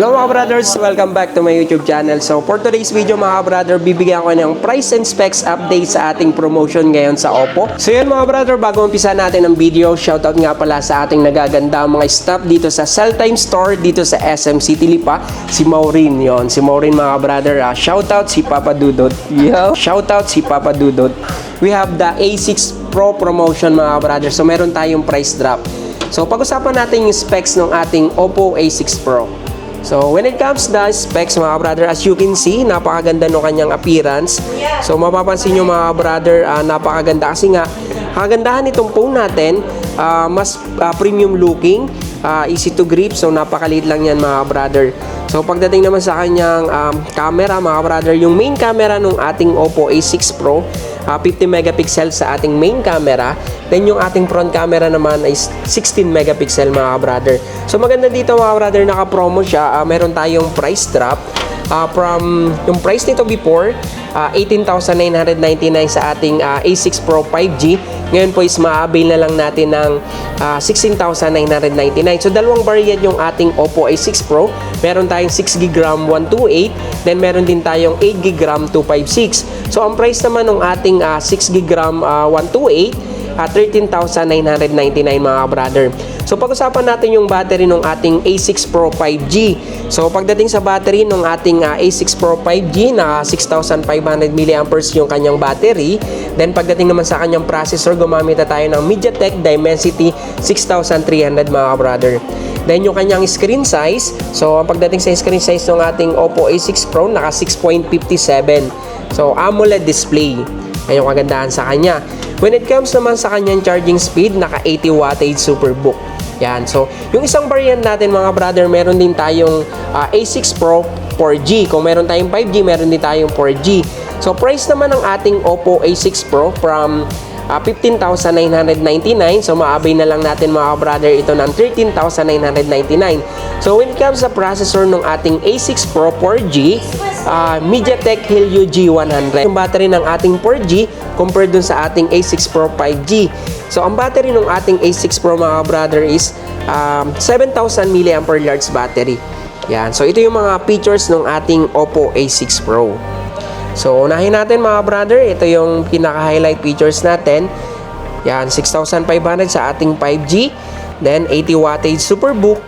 Hello mga brothers! Welcome back to my YouTube channel. So for today's video mga brother, bibigyan ko ng price and specs update sa ating promotion ngayon sa Oppo. So yun mga brother, bago umpisa natin ang video, shoutout nga pala sa ating nagaganda mga staff dito sa Celltime Store dito sa SM City Lipa, si Maureen yon. Si Maureen mga brother, shoutout si Papa Dudot. Yo! Shoutout si Papa Dudot. We have the A6 Pro promotion mga brother. So meron tayong price drop. So pag-usapan natin yung specs ng ating Oppo A6 Pro. So, when it comes to the specs mga brother, as you can see, napakaganda ng kanyang appearance. So, mapapansin nyo mga brother, napakaganda kasi nga, kagandahan itong phone natin, mas premium looking, easy to grip. So, napakaliit lang yan mga brother. So, pagdating naman sa kanyang camera mga brother, yung main camera ng ating Oppo A6 Pro, 50 megapixel sa ating main camera. Then yung ating front camera naman ay 16 megapixel mga brother. So maganda dito mga brother, naka-promo siya. Meron tayong price drop from yung price nito before 18,999 sa ating A6 Pro 5G. Ngayon po is ma-avail na lang natin ng 16,999. So dalawang variant yung ating Oppo A6 Pro. Meron tayong 6GB RAM 128, then meron din tayong 8GB RAM 256. So ang price naman ng ating 6GB RAM 128 13,999 mga brother. So pag-usapan natin yung battery ng ating A6 Pro 5G. So pagdating sa battery ng ating A6 Pro 5G na 6,500 mAh yung kanyang battery. Then pagdating naman sa kanyang processor, gumamit na tayo ng MediaTek Dimensity 6300 mga brother. Then yung kanyang screen size, so ang pagdating sa screen size ng ating Oppo A6 Pro, naka 6.57. So AMOLED display. Ayun kagandahan sa kanya. When it comes naman sa kanyang charging speed, naka 80 wattage Superbook. Yan. So, yung isang variant natin mga brother, meron din tayong A6 Pro 4G. Kung meron tayong 5G, meron din tayong 4G. So, price naman ng ating Oppo A6 Pro from 15,999. So, ma-avail na lang natin mga brother ito ng 13,999. So, when it comes sa processor ng ating A6 Pro 4G, MediaTek Helio G100. Yung battery ng ating 4G compared dun sa ating A6 Pro 5G. So, ang battery ng ating A6 Pro mga brother is 7,000 mAh battery. Yan. So, ito yung mga features ng ating Oppo A6 Pro. So, unahin natin mga brother. Ito yung pinaka-highlight features natin. Yan, 6,500 sa ating 5G. Then, 80 wattage Superbook.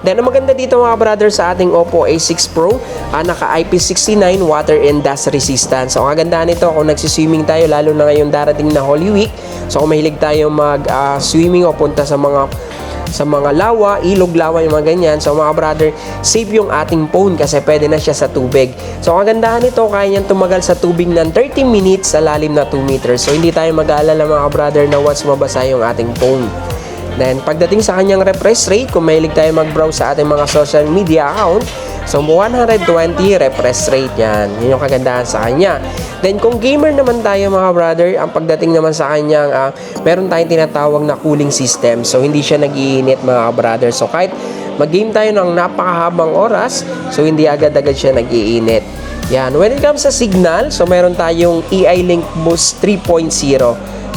Then, ang maganda dito mga brother sa ating Oppo A6 Pro, naka IP69 water and dust resistant. So, ang kagandahan nito kung nagsiswimming tayo, lalo na ngayong darating na Holy Week. So, kung mahilig tayo mag-swimming o punta sa mga lawa, ilog, lawa, yung mga ganyan. So mga brother, safe yung ating phone kasi pwede na siya sa tubig. So ang kagandahan nito, kaya niyang tumagal sa tubig ng 30 minutes sa lalim na 2 meters. So hindi tayo mag-aalala mga brother na once mabasa yung ating phone. Then pagdating sa kanyang refresh rate, kung mahilig tayo mag-browse sa ating mga social media account, so 120 refresh rate yan. Yun yung kagandahan sa kanya. Then kung gamer naman tayo mga brother, ang pagdating naman sa kanyang meron tayong tinatawag na cooling system. So hindi siya nag-iinit mga brother. So kahit mag-game tayo ng napakahabang oras, so hindi agad-agad siya nag-iinit. Yan. When it comes sa signal, so meron tayong AI-Link Boost 3.0.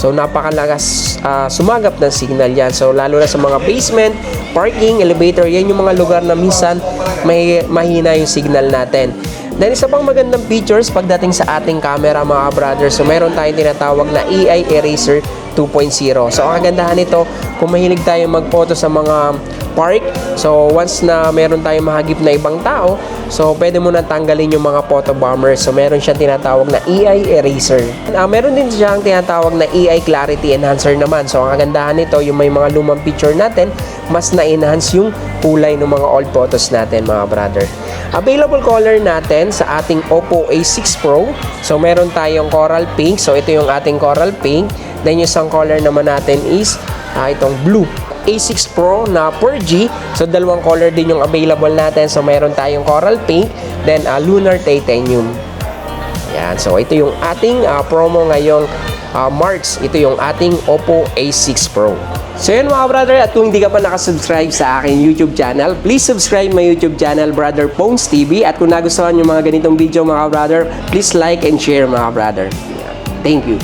So napakalakas sumagap ng signal yan. So lalo na sa mga basement, parking, elevator, yan yung mga lugar na minsan may mahina yung signal natin. Then isa pang magandang features pagdating sa ating camera mga brother. So meron tayong tinatawag na AI Eraser 2.0. So ang kagandahan nito, kung mahilig tayo mag-photo sa mga park, so once na meron tayong mahagip na ibang tao, so pwede mo na tanggalin yung mga photo bombers. So meron siyang tinatawag na AI Eraser. Meron din siyang tinatawag na AI Clarity Enhancer naman. So ang kagandahan nito, yung may mga lumang picture natin, mas na-enhance yung kulay ng mga old photos natin mga brother. Available color natin sa ating Oppo A6 Pro. So meron tayong Coral Pink. So ito yung ating Coral Pink. Then yung isang color naman natin is itong blue. A6 Pro na 4G. So dalawang color din yung available natin. So meron tayong Coral Pink, then Lunar Titanium. Yan. So ito yung ating promo ngayong March. Ito yung ating Oppo A6 Pro. So yun mga brother, at kung hindi ka pa nakasubscribe sa aking YouTube channel, please subscribe my YouTube channel, Brother Phones TV. At kung nagustuhan yung mga ganitong video mga brother, please like and share mga brother. Thank you.